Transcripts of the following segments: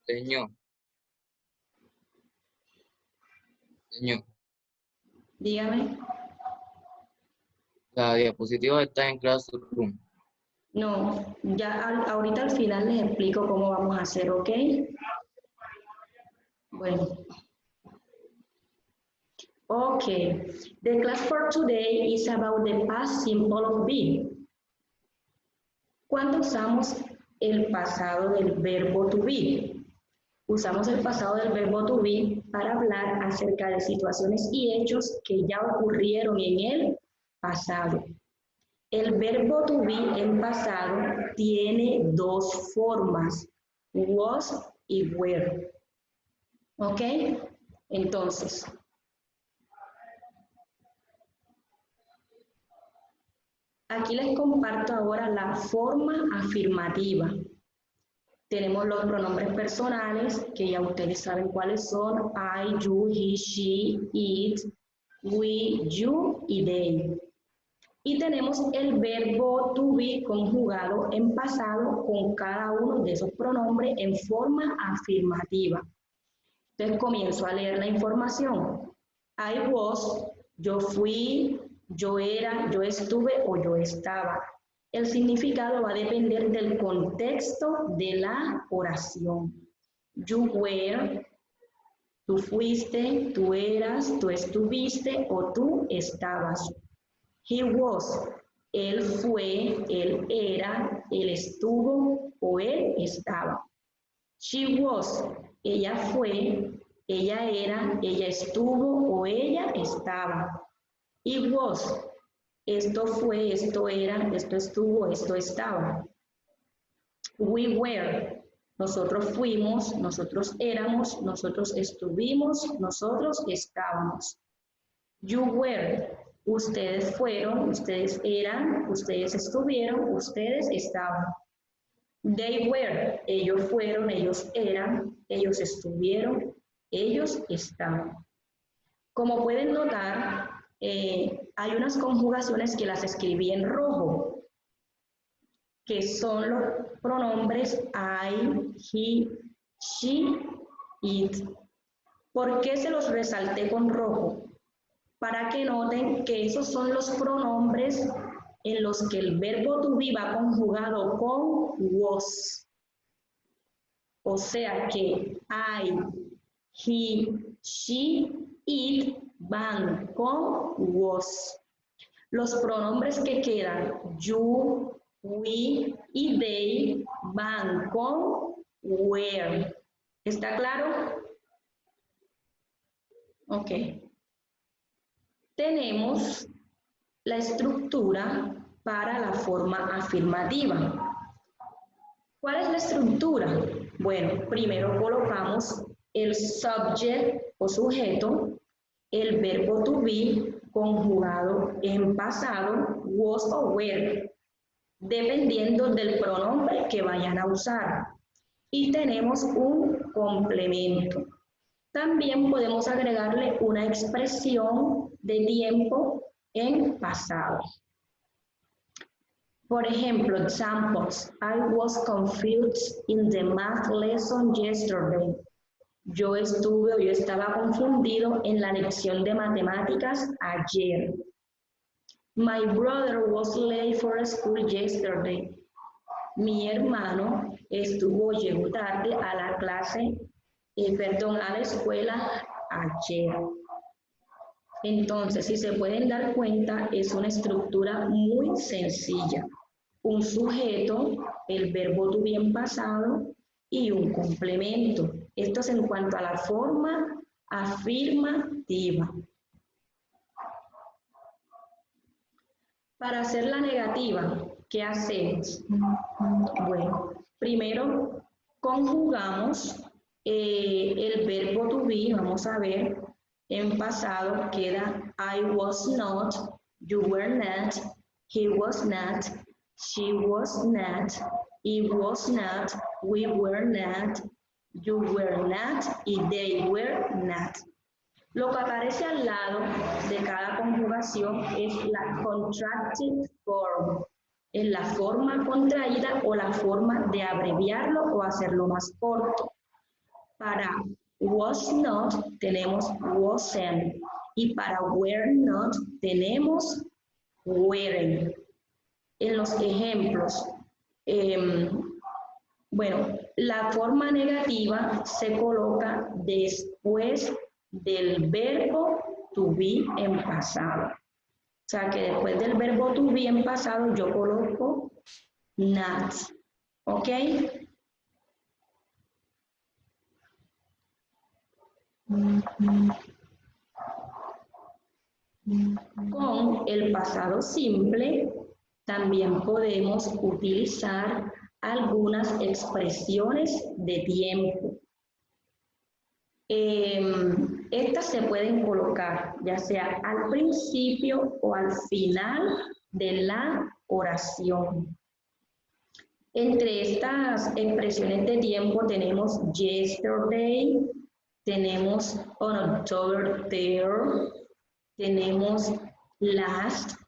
Señor, señor, Dígame. la diapositiva está en Classroom. No, ya ahorita al final les explico cómo vamos a hacer, ¿ok? Bueno, okay. The class for today is about the past simple of be. ¿Cuándo usamos el pasado del verbo to be? Usamos el pasado del verbo to be para hablar acerca de situaciones y hechos que ya ocurrieron en el pasado. El verbo to be en pasado tiene dos formas, was y were. ¿Ok? Entonces, aquí les comparto ahora la forma afirmativa. Tenemos los pronombres personales, que ya ustedes saben cuáles son, I, you, he, she, it, we, you y they. Y tenemos el verbo to be conjugado en pasado con cada uno de esos pronombres en forma afirmativa. Entonces comienzo a leer la información. I was, yo fui, yo era, yo estuve o yo estaba. El significado va a depender del contexto de la oración. You were, tú fuiste, tú eras, tú estuviste o tú estabas. He was, él fue, él era, él estuvo o él estaba. She was, ella fue, ella era, ella estuvo o ella estaba. It was, esto fue, esto era, esto estuvo, esto estaba. We were, nosotros fuimos, nosotros éramos, nosotros estuvimos, nosotros estábamos. You were, ustedes fueron, ustedes eran, ustedes estuvieron, ustedes estaban. They were, ellos fueron, ellos eran, ellos estuvieron, ellos estaban. Como pueden notar, hay unas conjugaciones que las escribí en rojo, que son los pronombres I, he, she, it. ¿Por qué se los resalté con rojo? Para que noten que esos son los pronombres en los que el verbo to be va conjugado con was. O sea que I, he, she, it van con was. Los pronombres que quedan, you, we y they van con were. ¿Está claro? Ok. Tenemos la estructura para la forma afirmativa. ¿Cuál es la estructura? Bueno, primero colocamos el subject o sujeto, el verbo to be conjugado en pasado, was o were, dependiendo del pronombre que vayan a usar. Y tenemos un complemento. También podemos agregarle una expresión de tiempo en pasado. Por ejemplo, examples. I was confused in the math lesson yesterday. Yo estaba confundido en la lección de matemáticas ayer. My brother was late for school yesterday. Mi hermano llegó tarde a la clase, a la escuela ayer. Entonces, si se pueden dar cuenta, es una estructura muy sencilla. Un sujeto, el verbo to be en pasado y un complemento. Esto es en cuanto a la forma afirmativa. Para hacer la negativa, ¿qué hacemos? Bueno, primero conjugamos el verbo to be, vamos a ver, en pasado queda I was not, you were not, he was not, she was not, it was not, we were not, you were not y they were not. Lo que aparece al lado de cada conjugación es la contracted form, es la forma contraída o la forma de abreviarlo o hacerlo más corto. Para was not tenemos wasn't y para were not tenemos weren't. En los ejemplos, bueno, la forma negativa se coloca después del verbo to be en pasado. O sea que después del verbo to be en pasado yo coloco not. ¿Ok? Con el pasado simple también podemos utilizar algunas expresiones de tiempo. Estas se pueden colocar ya sea al principio o al final de la oración. Entre estas expresiones de tiempo tenemos yesterday, tenemos on October 3rd, tenemos last,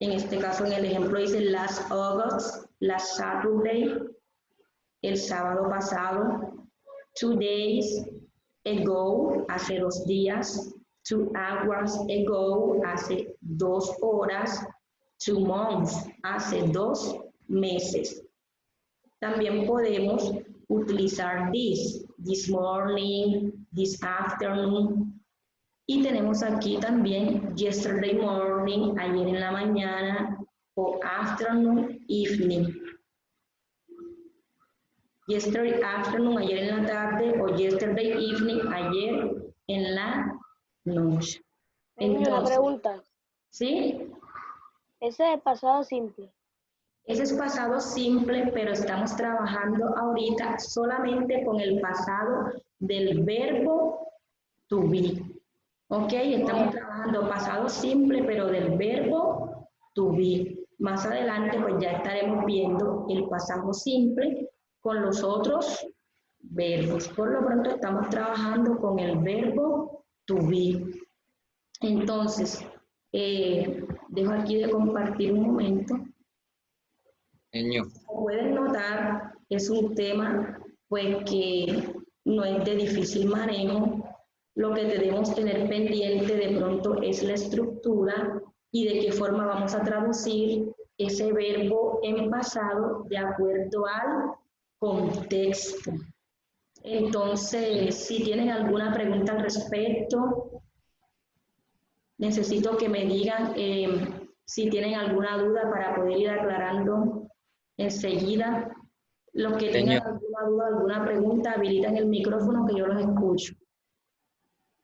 en este caso en el ejemplo dice last August, last Saturday, el sábado pasado, 2 days ago, hace 2 días, 2 hours ago, hace 2 horas, 2 months, hace 2 meses. También podemos utilizar this morning, this afternoon. Y tenemos aquí también yesterday morning, ayer en la mañana, o afternoon, evening. Yesterday afternoon, ayer en la tarde, o yesterday evening, ayer en la noche. Entonces, una pregunta. ¿Sí? Ese es pasado simple. Ese es pasado simple, pero estamos trabajando ahorita solamente con el pasado del verbo to be. ¿Ok? Estamos trabajando pasado simple, pero del verbo to be. Más adelante, pues ya estaremos viendo el pasado simple con los otros verbos. Por lo pronto estamos trabajando con el verbo to be. Entonces, dejo aquí de compartir un momento. Como pueden notar, es un tema pues que no es de difícil manejo. Lo que debemos tener pendiente de pronto es la estructura y de qué forma vamos a traducir ese verbo en pasado de acuerdo al contexto. Entonces, si tienen alguna pregunta al respecto, necesito que me digan si tienen alguna duda para poder ir aclarando enseguida. Los que tengan alguna duda, alguna pregunta, habilitan el micrófono que yo los escucho.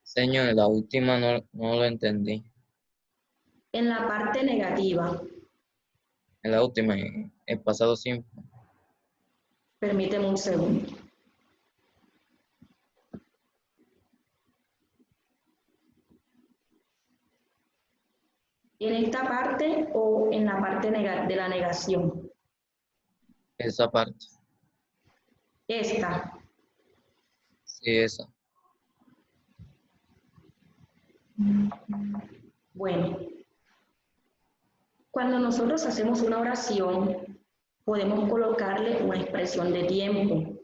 Señor, la última no lo entendí. En la parte negativa. En la última, el pasado simple. Permíteme un segundo. ¿En esta parte o en la parte de la negación? Esa parte. Esta. Sí, esa. Bueno. Cuando nosotros hacemos una oración, podemos colocarle una expresión de tiempo.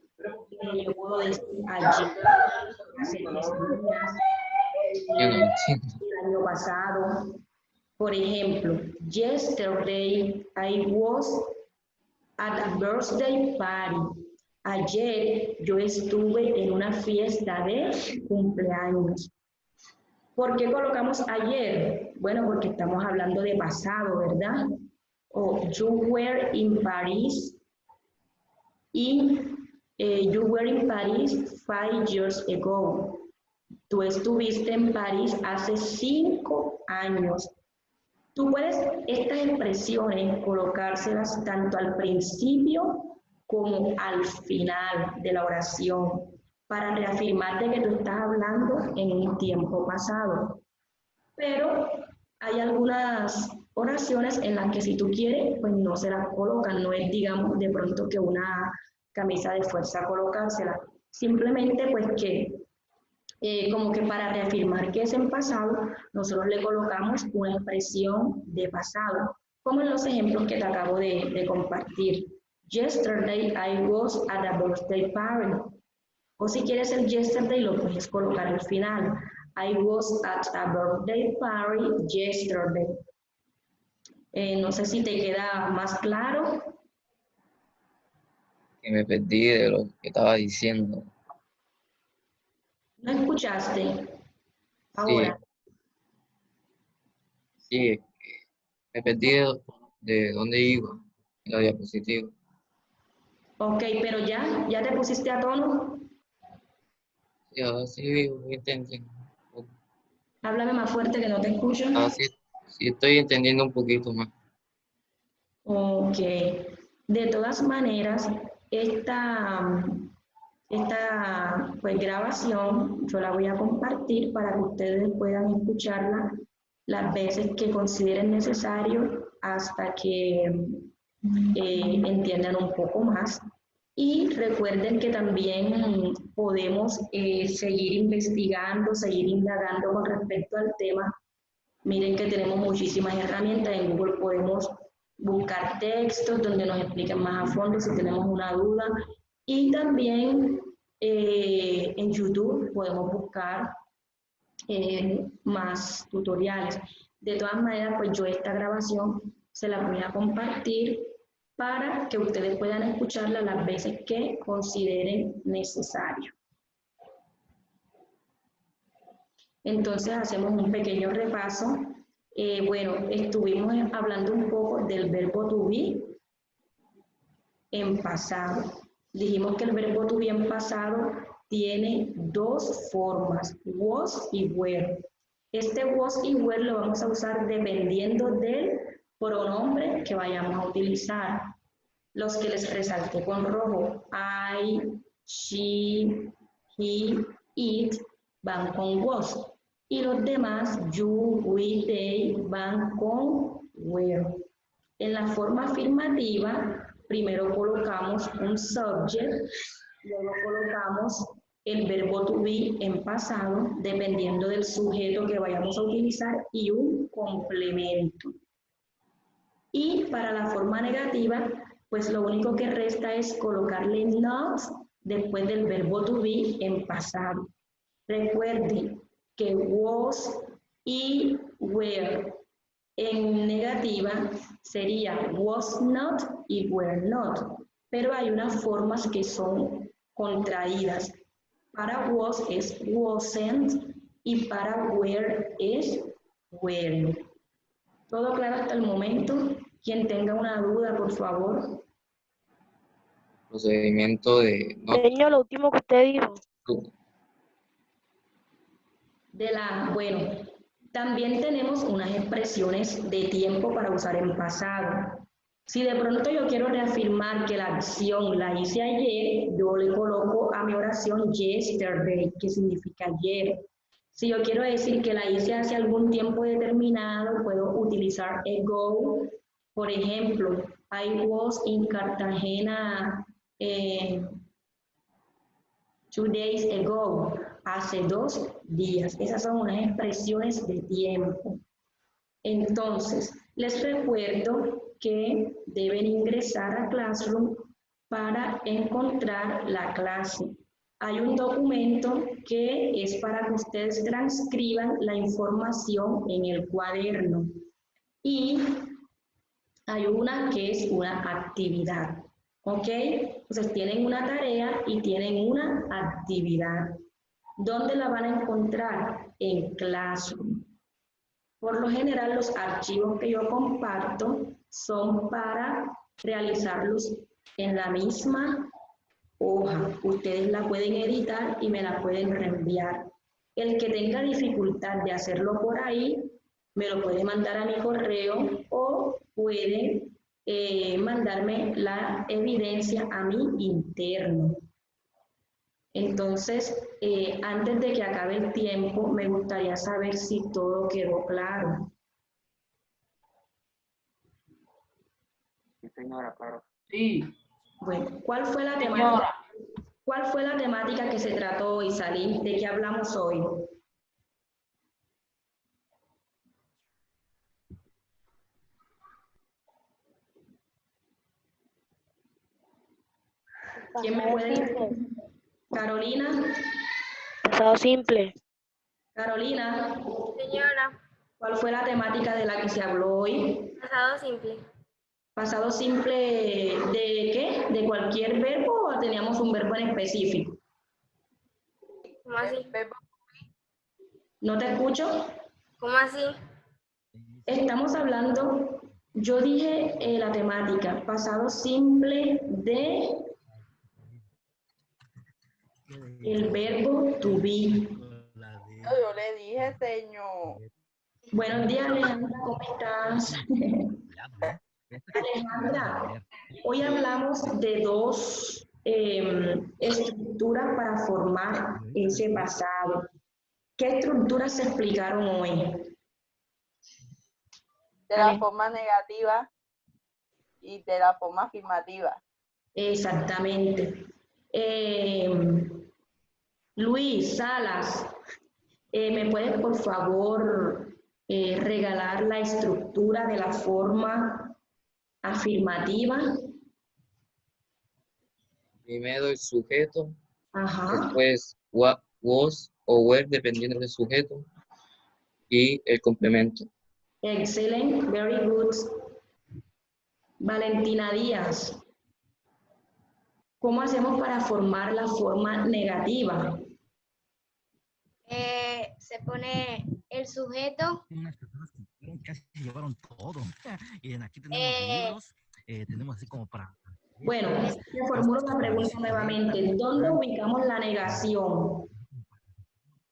Yo puedo decir ayer, hace 3 días, el año pasado. Por ejemplo, yesterday I was at a birthday party. Ayer yo estuve en una fiesta de cumpleaños. ¿Por qué colocamos ayer? Bueno, porque estamos hablando de pasado, ¿verdad? O you were in Paris you were in Paris 5 years ago. Tú estuviste en París hace 5 años. Tú puedes estas expresiones colocárselas tanto al principio como al final de la oración para reafirmar de que tú estás hablando en un tiempo pasado. Pero hay algunas oraciones en las que si tú quieres, pues no se las colocan. No es, digamos, de pronto que una camisa de fuerza colocársela. Simplemente, pues que como que para reafirmar que es en pasado, nosotros le colocamos una expresión de pasado, como en los ejemplos que te acabo de compartir. Yesterday I was at a birthday party. O si quieres el yesterday, lo puedes colocar al final. I was at a birthday party yesterday. No sé si te queda más claro. Que me perdí de lo que estaba diciendo. ¿No escuchaste? Sí, Ahora. sí, me perdí de dónde iba en la diapositiva. Ok, pero ya te pusiste a tono. Sí, ahora sí voy entendiendo. Háblame más fuerte que no te escucho. Ahora sí, sí estoy entendiendo un poquito más. Ok. De todas maneras, esta pues, grabación yo la voy a compartir para que ustedes puedan escucharla las veces que consideren necesario hasta que entiendan un poco más. Y recuerden que también podemos seguir investigando, seguir indagando con respecto al tema. Miren que tenemos muchísimas herramientas. En Google podemos buscar textos donde nos expliquen más a fondo si tenemos una duda. Y también en YouTube podemos buscar más tutoriales. De todas maneras, pues yo esta grabación se la voy a compartir para que ustedes puedan escucharla las veces que consideren necesario. Entonces hacemos un pequeño repaso. Bueno, estuvimos hablando un poco del verbo to be en pasado. Dijimos que el verbo to be en pasado tiene dos formas, was y were. Este was y were lo vamos a usar dependiendo del pronombre que vayamos a utilizar. Los que les resalté con rojo, I, she, he, it, van con was. Y los demás, you, we, they, van con were. En la forma afirmativa, primero colocamos un subject, luego colocamos el verbo to be en pasado, dependiendo del sujeto que vayamos a utilizar, y un complemento. Y para la forma negativa, pues lo único que resta es colocarle not después del verbo to be en pasado. Recuerden que was y were en negativa sería was not y were not, pero hay unas formas que son contraídas. Para was es wasn't y para were es weren't. ¿Todo claro hasta el momento? Quien tenga una duda, por favor. Procedimiento de not Señor, lo último que usted dijo. to. Bueno, también tenemos unas expresiones de tiempo para usar en pasado. Si de pronto yo quiero reafirmar que la acción la hice ayer, yo le coloco a mi oración yesterday, que significa ayer. Si yo quiero decir que la hice hace algún tiempo determinado, puedo utilizar ago. Por ejemplo, I was in Cartagena 2 days ago, hace 2 días. Esas son unas expresiones de tiempo. Entonces, les recuerdo que deben ingresar a Classroom para encontrar la clase. Hay un documento que es para que ustedes transcriban la información en el cuaderno. Y hay una que es una actividad. ¿Ok? Entonces tienen una tarea y tienen una actividad. ¿Dónde la van a encontrar? En Classroom. Por lo general, los archivos que yo comparto son para realizarlos en la misma hoja. Ustedes la pueden editar y me la pueden reenviar. El que tenga dificultad de hacerlo por ahí, me lo puede mandar a mi correo o puede mandarme la evidencia a mi interno. Entonces, antes de que acabe el tiempo, me gustaría saber si todo quedó claro. Sí, señora, claro. Sí, Bueno, ¿cuál fue la temática? señora. ¿Cuál fue la temática que se trató hoy, Salim? ¿De qué hablamos hoy? ¿Quién me Pasado puede simple. decir? Carolina, Pasado simple. Carolina, Señora, ¿cuál fue la temática de la que se habló hoy? pasado simple. ¿Pasado simple de qué? ¿De cualquier verbo o teníamos un verbo en específico? ¿Cómo así? ¿No te escucho? ¿Cómo así? Estamos hablando, yo dije la temática, pasado simple de el verbo to be. Yo le dije, señor. Buenos días, Alejandra, ¿cómo estás? Alejandra, hoy hablamos de dos estructuras para formar ese pasado. ¿Qué estructuras se explicaron hoy? De la forma negativa y de la forma afirmativa. Exactamente. Luis Salas, ¿me puedes por favor regalar la estructura de la forma afirmativa? Primero el sujeto, Ajá. después what, was o were, dependiendo del sujeto, y el complemento. Excellent, very good. Valentina Díaz, ¿cómo hacemos para formar la forma negativa? Se pone el sujeto. Unas personas que casi llevaron todo. Y aquí tenemos Eh, libros, tenemos así como para... Bueno, te formulo la pregunta nuevamente. ¿Dónde ubicamos la negación?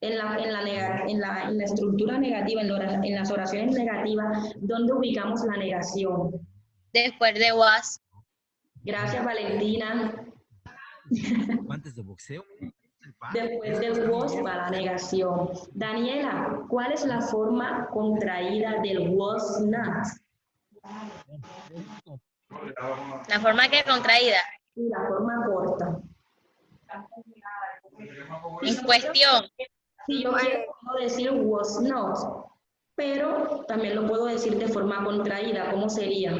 En la estructura negativa, en las oraciones negativas, ¿dónde ubicamos la negación? Después de was. Gracias, Valentina. Guantes de boxeo. Después del was va la negación. Daniela, ¿cuál es la forma contraída del was not? La forma que contraída. Y la forma corta. En cuestión. Si yo quiero puedo decir was not, pero también lo puedo decir de forma contraída. ¿Cómo sería?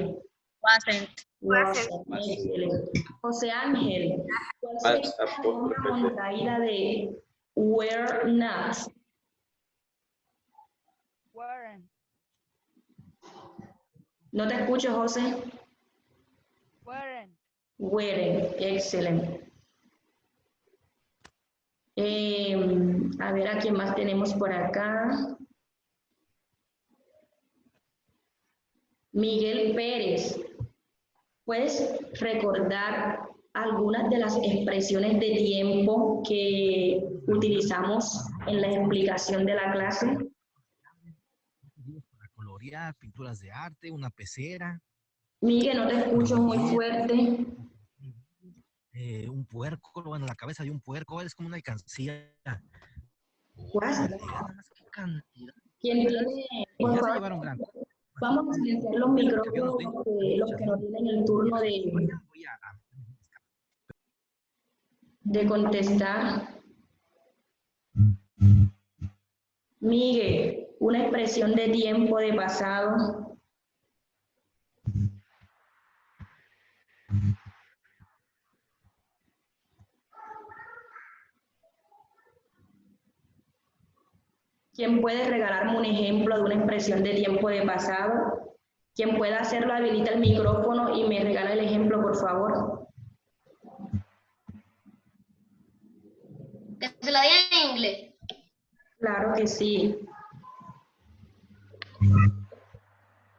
Wasn't. Wasn't. Excelente. José Ángel, ¿cuál sería la forma contraída de were not? Weren't. No te escucho, José. Weren't. Weren't. Excelente. A ver a quién más tenemos por acá. Miguel Pérez, ¿puedes recordar algunas de las expresiones de tiempo que utilizamos en la explicación de la clase? Para colorear, pinturas de arte, una pecera. Miguel, no te escucho muy fuerte. Un puerco, bueno, la cabeza de un puerco, es como una alcancía. ¿What? ¿Quién tiene? Y Por ya se favor, llevaron gran. vamos a silenciar los micrófonos de los que no tienen el turno de contestar. Miguel, una expresión de tiempo de pasado. ¿Quién puede regalarme un ejemplo de una expresión de tiempo de pasado? Quien pueda hacerlo, habilita el micrófono y me regala el ejemplo, por favor. Que se lo digan en inglés. Claro que sí.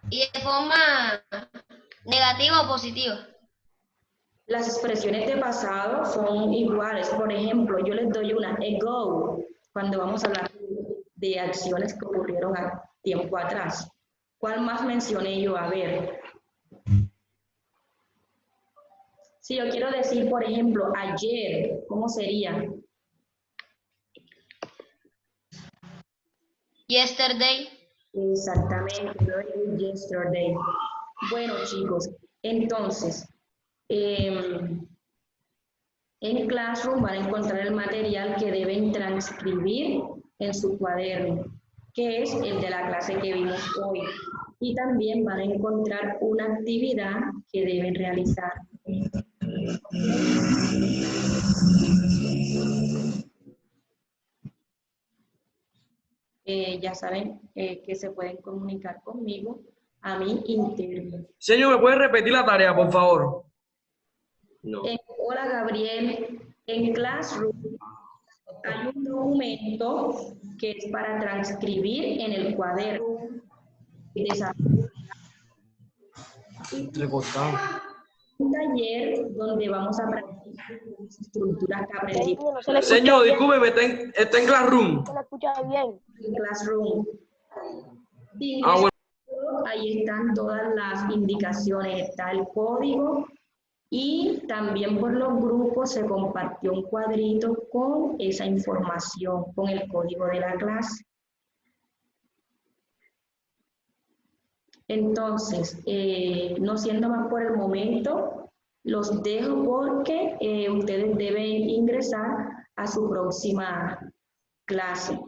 Y de forma negativa o positiva. Las expresiones de pasado son iguales. Por ejemplo, yo les doy una ago, cuando vamos a hablar de acciones que ocurrieron a tiempo atrás. ¿Cuál más mencioné yo? A ver. Si yo quiero decir, por ejemplo, ayer, ¿cómo sería? Yesterday. Exactamente, very good, yesterday. Bueno, chicos, entonces, en Classroom van a encontrar el material que deben transcribir en su cuaderno, que es el de la clase que vimos hoy. Y también van a encontrar una actividad que deben realizar. Ya saben que se pueden comunicar conmigo a mi interno. Señor, ¿me puede repetir la tarea, por favor? No. Hola Gabriel, en Classroom hay un documento que es para transcribir en el cuaderno. Un taller donde vamos a practicar las estructuras que aprendimos No se le escucha Señor, bien. discúlpeme, está en Classroom. No se le escucha bien. en Classroom. Sí, Ah, bueno. ahí están todas las indicaciones, está el código y también por los grupos se compartió un cuadrito con esa información, con el código de la clase. Entonces, no siendo más por el momento, los dejo porque ustedes deben ingresar a su próxima clase.